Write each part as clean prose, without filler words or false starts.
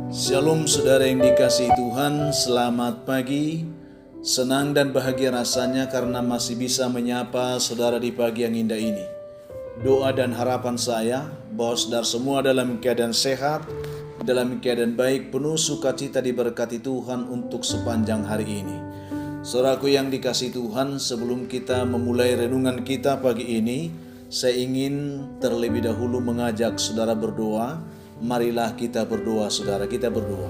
Shalom saudara yang dikasihi Tuhan, selamat pagi. Senang dan bahagia rasanya karena masih bisa menyapa saudara di pagi yang indah ini. Doa dan harapan saya bahwa saudara semua dalam keadaan sehat, dalam keadaan baik, penuh sukacita diberkati Tuhan untuk sepanjang hari ini. Saudaraku yang dikasihi Tuhan, sebelum kita memulai renungan kita pagi ini, saya ingin terlebih dahulu mengajak saudara berdoa. Marilah kita berdoa, saudara, kita berdoa.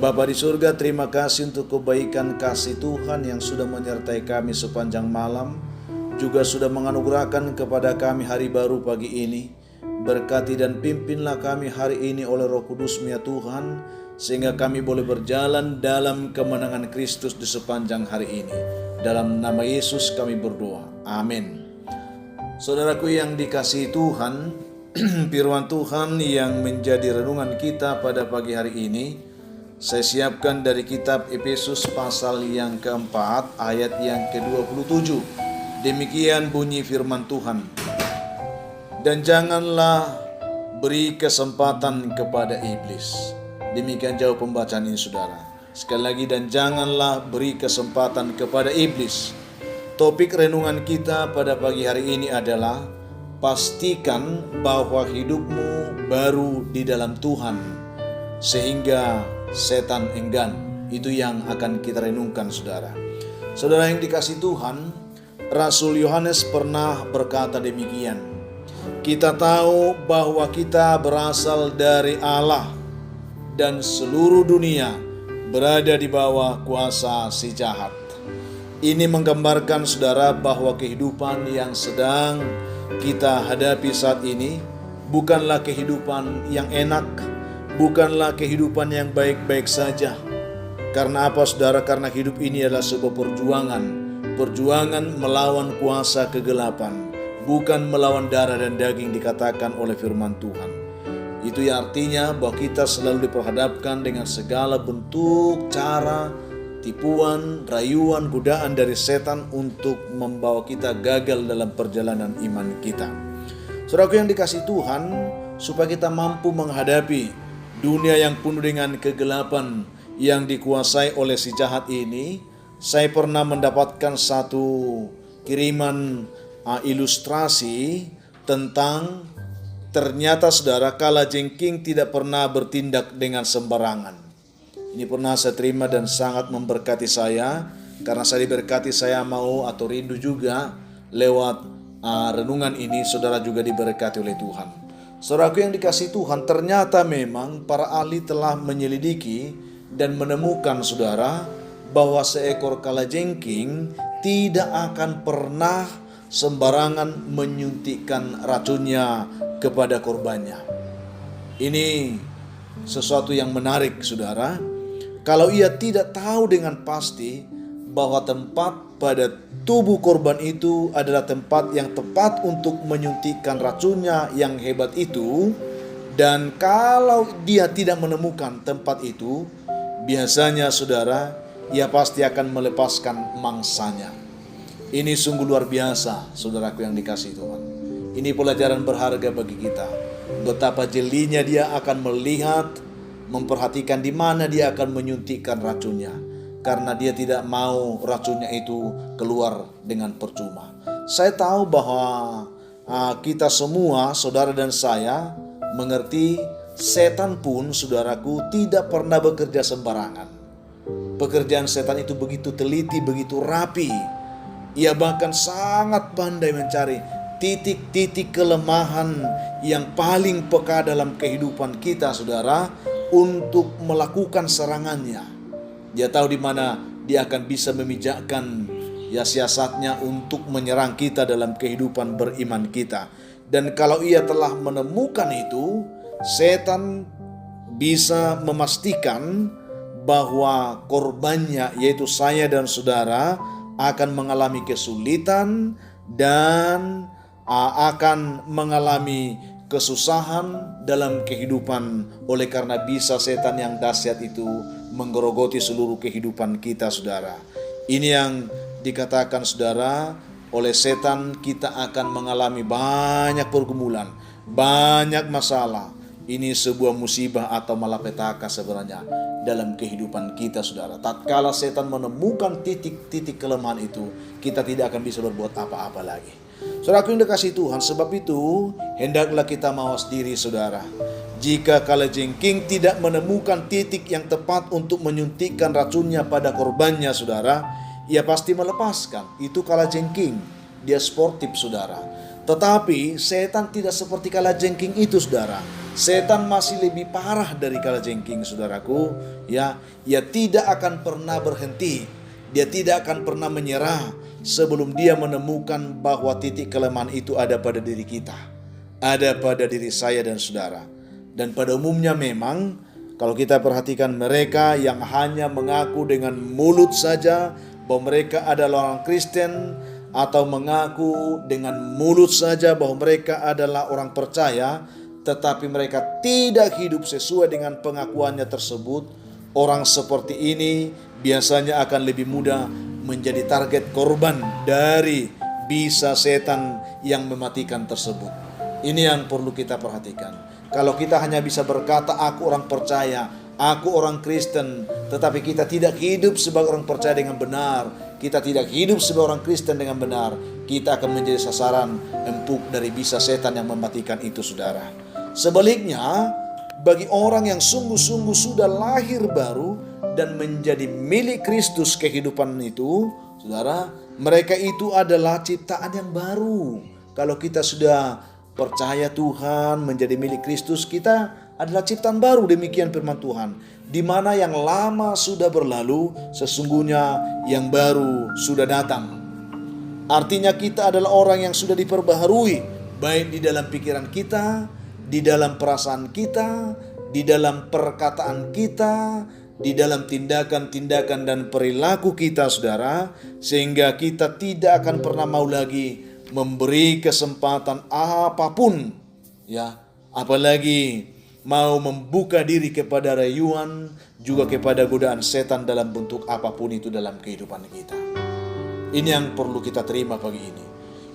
Bapa di surga, terima kasih untuk kebaikan kasih Tuhan yang sudah menyertai kami sepanjang malam, juga sudah menganugerahkan kepada kami hari baru pagi ini. Berkati dan pimpinlah kami hari ini oleh Roh Kudus-Mu ya Tuhan, sehingga kami boleh berjalan dalam kemenangan Kristus di sepanjang hari ini. Dalam nama Yesus kami berdoa, amin. Saudaraku yang dikasihi Tuhan, firman Tuhan yang menjadi renungan kita pada pagi hari ini saya siapkan dari kitab Efesus pasal yang keempat ayat yang ke-27. Demikian bunyi firman Tuhan. Dan janganlah beri kesempatan kepada iblis. Demikian jauh pembacaan ini saudara. Sekali lagi, dan janganlah beri kesempatan kepada iblis. Topik renungan kita pada pagi hari ini adalah pastikan bahwa hidupmu baru di dalam Tuhan, sehingga setan enggan. Itu yang akan kita renungkan saudara. Saudara yang dikasihi Tuhan, Rasul Yohanes pernah berkata demikian. Kita tahu bahwa kita berasal dari Allah dan seluruh dunia berada di bawah kuasa si jahat. Ini menggambarkan saudara bahwa kehidupan yang sedang kita hadapi saat ini bukanlah kehidupan yang enak, bukanlah kehidupan yang baik-baik saja. Karena apa saudara? Karena hidup ini adalah sebuah perjuangan melawan kuasa kegelapan, bukan melawan darah dan daging dikatakan oleh firman Tuhan. Itu ya artinya bahwa kita selalu diperhadapkan dengan segala bentuk cara, tipuan, rayuan, godaan dari setan untuk membawa kita gagal dalam perjalanan iman kita. Saudaraku yang dikasihi Tuhan, supaya kita mampu menghadapi dunia yang penuh dengan kegelapan yang dikuasai oleh si jahat ini, saya pernah mendapatkan satu kiriman ilustrasi tentang ternyata saudara kalajengking tidak pernah bertindak dengan sembarangan. Ini pernah saya terima dan sangat memberkati saya. Karena saya diberkati, saya mau atau rindu juga lewat renungan ini saudara juga diberkati oleh Tuhan. Saudaraku yang dikasihi Tuhan, ternyata memang para ahli telah menyelidiki dan menemukan saudara bahwa seekor kalajengking tidak akan pernah sembarangan menyuntikkan racunnya kepada korbannya. Ini sesuatu yang menarik saudara. Kalau ia tidak tahu dengan pasti bahwa tempat pada tubuh korban itu adalah tempat yang tepat untuk menyuntikkan racunnya yang hebat itu, dan kalau dia tidak menemukan tempat itu, biasanya saudara, ia pasti akan melepaskan mangsanya. Ini sungguh luar biasa saudaraku yang dikasihi Tuhan. Ini pelajaran berharga bagi kita. Betapa jelinya dia akan melihat, memperhatikan di mana dia akan menyuntikkan racunnya, karena dia tidak mau racunnya itu keluar dengan percuma. Saya tahu bahwa kita semua, saudara dan saya, mengerti setan pun saudaraku tidak pernah bekerja sembarangan. Pekerjaan setan itu begitu teliti, begitu rapi. Ia bahkan sangat pandai mencari titik-titik kelemahan yang paling peka dalam kehidupan kita saudara, untuk melakukan serangannya. Dia tahu di mana dia akan bisa memijakkan siasatnya untuk menyerang kita dalam kehidupan beriman kita. Dan kalau ia telah menemukan itu, setan bisa memastikan bahwa korbannya, yaitu saya dan saudara, akan mengalami kesulitan dan akan mengalami kesusahan dalam kehidupan, oleh karena bisa setan yang dahsyat itu menggerogoti seluruh kehidupan kita saudara. Ini yang dikatakan saudara, oleh setan kita akan mengalami banyak pergumulan, banyak masalah. Ini sebuah musibah atau malapetaka sebenarnya dalam kehidupan kita, saudara. Tatkala setan menemukan titik-titik kelemahan itu, kita tidak akan bisa berbuat apa-apa lagi. Saudaraku yang dikasihi Tuhan, sebab itu hendaklah kita mawas diri, saudara. Jika kalajengking tidak menemukan titik yang tepat untuk menyuntikkan racunnya pada korbannya, saudara, ia pasti melepaskan. Itu kalajengking, dia sportif, saudara. Tetapi setan tidak seperti kalajengking itu, saudara. Setan masih lebih parah dari kalajengking, saudaraku. Ya, ia tidak akan pernah berhenti. Dia tidak akan pernah menyerah sebelum dia menemukan bahwa titik kelemahan itu ada pada diri kita, ada pada diri saya dan saudara. Dan pada umumnya memang kalau kita perhatikan mereka yang hanya mengaku dengan mulut saja bahwa mereka adalah orang Kristen, atau mengaku dengan mulut saja bahwa mereka adalah orang percaya, tetapi mereka tidak hidup sesuai dengan pengakuannya tersebut, orang seperti ini biasanya akan lebih mudah menjadi target korban dari bisa setan yang mematikan tersebut. Ini yang perlu kita perhatikan. Kalau kita hanya bisa berkata aku orang percaya, aku orang Kristen, tetapi kita tidak hidup sebagai orang percaya dengan benar, kita tidak hidup sebagai orang Kristen dengan benar, kita akan menjadi sasaran empuk dari bisa setan yang mematikan itu, saudara. Sebaliknya, bagi orang yang sungguh-sungguh sudah lahir baru dan menjadi milik Kristus kehidupan itu, saudara, mereka itu adalah ciptaan yang baru. Kalau kita sudah percaya Tuhan, menjadi milik Kristus, kita adalah ciptaan baru, demikian firman Tuhan. Di mana yang lama sudah berlalu, sesungguhnya yang baru sudah datang. Artinya kita adalah orang yang sudah diperbaharui, baik di dalam pikiran kita, di dalam perasaan kita, di dalam perkataan kita, di dalam tindakan-tindakan dan perilaku kita, saudara, sehingga kita tidak akan pernah mau lagi memberi kesempatan apapun, ya, apalagi mau membuka diri kepada rayuan, juga kepada godaan setan dalam bentuk apapun itu dalam kehidupan kita. Ini yang perlu kita terima pagi ini.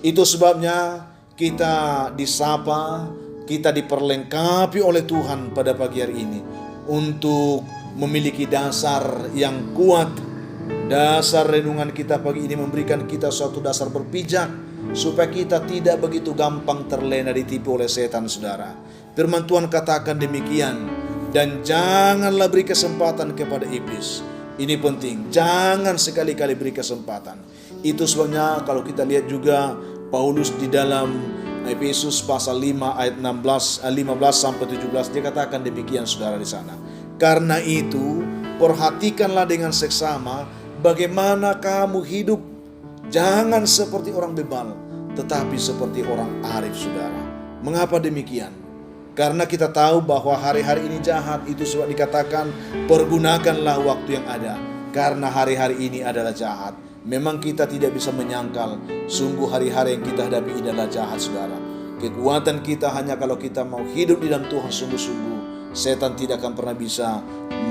Itu sebabnya kita disapa, kita diperlengkapi oleh Tuhan pada pagi hari ini untuk memiliki dasar yang kuat. Dasar renungan kita pagi ini memberikan kita suatu dasar berpijak supaya kita tidak begitu gampang terlena ditipu oleh setan, saudara. Firman Tuhan katakan demikian, dan janganlah beri kesempatan kepada iblis. Ini penting, jangan sekali-kali beri kesempatan. Itu sebabnya kalau kita lihat juga Paulus di dalam Efesus pasal 5 ayat 15 sampai 17, dia katakan demikian, saudara, di sana. Karena itu, perhatikanlah dengan seksama bagaimana kamu hidup. Jangan seperti orang bebal, tetapi seperti orang arif, saudara. Mengapa demikian? Karena kita tahu bahwa hari-hari ini jahat. Itu sebab dikatakan pergunakanlah waktu yang ada, karena hari-hari ini adalah jahat. Memang kita tidak bisa menyangkal, sungguh hari-hari yang kita hadapi adalah jahat, saudara. Kekuatan kita hanya kalau kita mau hidup di dalam Tuhan sungguh-sungguh. Setan tidak akan pernah bisa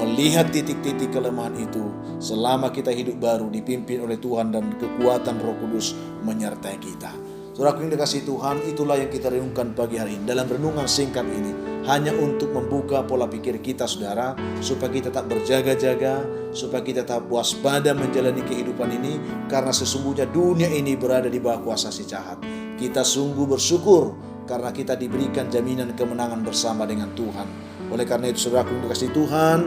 melihat titik-titik kelemahan itu selama kita hidup baru dipimpin oleh Tuhan dan kekuatan Roh Kudus menyertai kita. Saudaraku yang dikasihi Tuhan, itulah yang kita renungkan pagi hari ini. Dalam renungan singkat ini, hanya untuk membuka pola pikir kita, saudara, supaya kita tak berjaga-jaga, supaya kita tak waspada menjalani kehidupan ini, karena sesungguhnya dunia ini berada di bawah kuasa si jahat. Kita sungguh bersyukur karena kita diberikan jaminan kemenangan bersama dengan Tuhan. Oleh karena itu, saudaraku yang dikasihi Tuhan,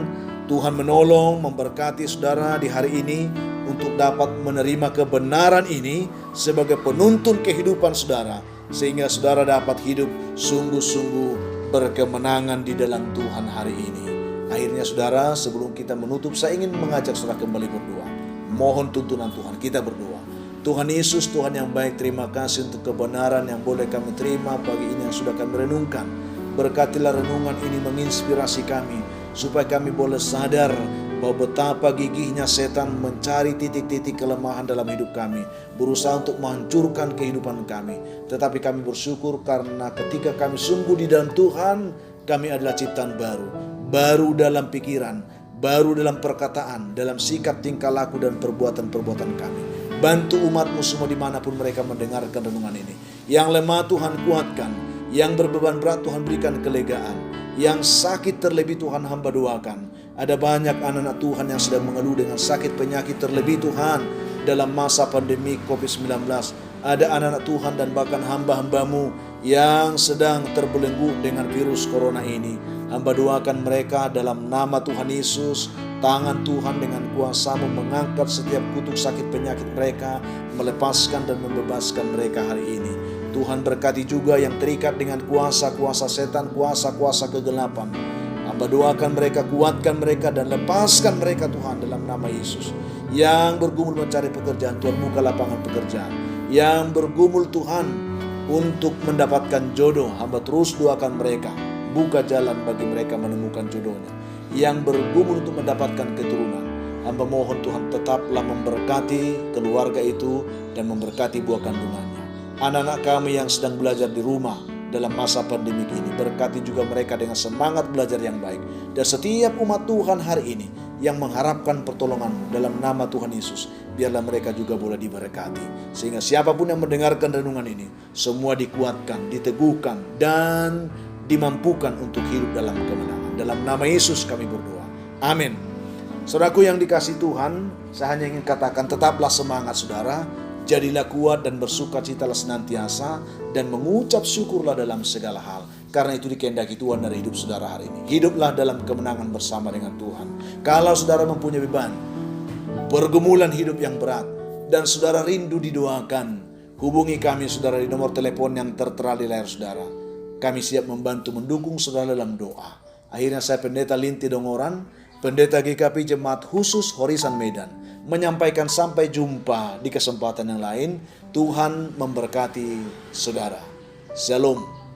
Tuhan menolong, memberkati saudara di hari ini untuk dapat menerima kebenaran ini sebagai penuntun kehidupan saudara, sehingga saudara dapat hidup sungguh-sungguh berkemenangan di dalam Tuhan hari ini. Akhirnya, saudara, sebelum kita menutup, saya ingin mengajak saudara kembali berdoa. Mohon tuntunan Tuhan, kita berdoa. Tuhan Yesus, Tuhan yang baik, terima kasih untuk kebenaran yang boleh kami terima pagi ini yang sudah kami renungkan. Berkatilah renungan ini menginspirasi kami, supaya kami boleh sadar bahwa betapa gigihnya setan mencari titik-titik kelemahan dalam hidup kami, berusaha untuk menghancurkan kehidupan kami. Tetapi kami bersyukur karena ketika kami sungguh di dalam Tuhan, kami adalah ciptaan baru. Baru dalam pikiran, baru dalam perkataan, dalam sikap, tingkah laku, dan perbuatan-perbuatan kami. Bantu umat-Mu semua dimanapun mereka mendengarkan renungan ini. Yang lemah Tuhan kuatkan, yang berbeban berat Tuhan berikan kelegaan, yang sakit terlebih Tuhan hamba doakan. Ada banyak anak-anak Tuhan yang sedang mengeluh dengan sakit penyakit terlebih Tuhan dalam masa pandemi COVID-19. Ada anak-anak Tuhan dan bahkan hamba-hambamu yang sedang terbelenggu dengan virus corona ini. Hamba doakan mereka dalam nama Tuhan Yesus. Tangan Tuhan dengan kuasa-Mu mengangkat setiap kutuk sakit penyakit mereka, melepaskan dan membebaskan mereka hari ini. Tuhan berkati juga yang terikat dengan kuasa-kuasa setan, kuasa-kuasa kegelapan. Hamba doakan mereka, kuatkan mereka dan lepaskan mereka Tuhan dalam nama Yesus. Yang bergumul mencari pekerjaan, Tuhan buka lapangan pekerjaan. Yang bergumul Tuhan untuk mendapatkan jodoh, hamba terus doakan mereka. Buka jalan bagi mereka menemukan jodohnya. Yang bergumul untuk mendapatkan keturunan, hamba mohon Tuhan tetaplah memberkati keluarga itu dan memberkati buah kandungannya. Anak-anak kami yang sedang belajar di rumah dalam masa pandemi ini, berkati juga mereka dengan semangat belajar yang baik. Dan setiap umat Tuhan hari ini yang mengharapkan pertolongan-Mu dalam nama Tuhan Yesus, biarlah mereka juga boleh diberkati. Sehingga siapapun yang mendengarkan renungan ini, semua dikuatkan, diteguhkan, dan dimampukan untuk hidup dalam kemenangan. Dalam nama Yesus kami berdoa. Amin. Saudaraku yang dikasihi Tuhan, saya hanya ingin katakan tetaplah semangat saudara. Jadilah kuat dan bersukacitalah senantiasa dan mengucap syukurlah dalam segala hal. Karena itu dikehendaki Tuhan dari hidup saudara hari ini. Hiduplah dalam kemenangan bersama dengan Tuhan. Kalau saudara mempunyai beban, pergumulan hidup yang berat, dan saudara rindu didoakan, hubungi kami saudara di nomor telepon yang tertera di layar saudara. Kami siap membantu mendukung saudara dalam doa. Akhirnya saya Pendeta Linti Dongoran, Pendeta GKP Jemaat Khusus Horisan Medan, menyampaikan sampai jumpa di kesempatan yang lain. Tuhan memberkati saudara. Shalom.